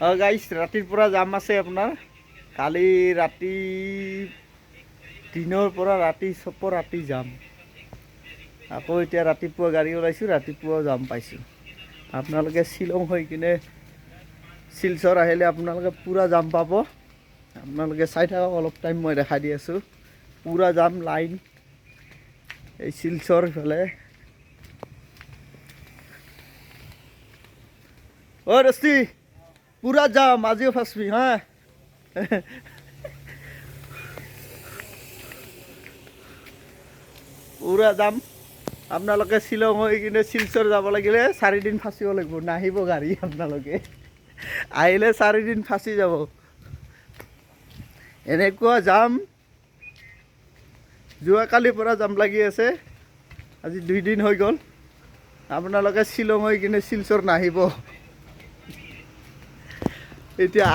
গাইছ ৰাতিৰ পৰা যাম আছে আপোনাৰ কালি ৰাতি দিনৰ পৰা ৰাতি চবৰ ৰাতি যাম আকৌ এতিয়া ৰাতিপুৱা গাড়ী ওলাইছোঁ ৰাতিপুৱা যাম পাইছোঁ আপোনালোকে শ্বিলং হৈ কিনে শিলচৰ আহিলে আপোনালোকে পূৰা জাম পাব আপোনালোকে চাই থাকক অলপ টাইম মই দেখাই দি আছোঁ পূৰা জাম লাইন এই শিলচৰ ইফালে অ ৰস্তি পূৰা যাম আজিও ফাঁচবি হা পূৰা যাম আপোনালোকে শ্বিলং হৈ কিনে শিলচৰ যাব লাগিলে 4 দিন ফাঁচিব লাগিব নাহিব গাড়ী আপোনালোকে আহিলে 4 দিন ফাঁচি যাব এনেকুৱা যাম যোৱাকালিৰ পৰা যাম লাগি আছে আজি 2 দিন হৈ গ'ল আপোনালোকে শ্বিলং হৈ কিনে শিলচৰ নাহিব এতিয়া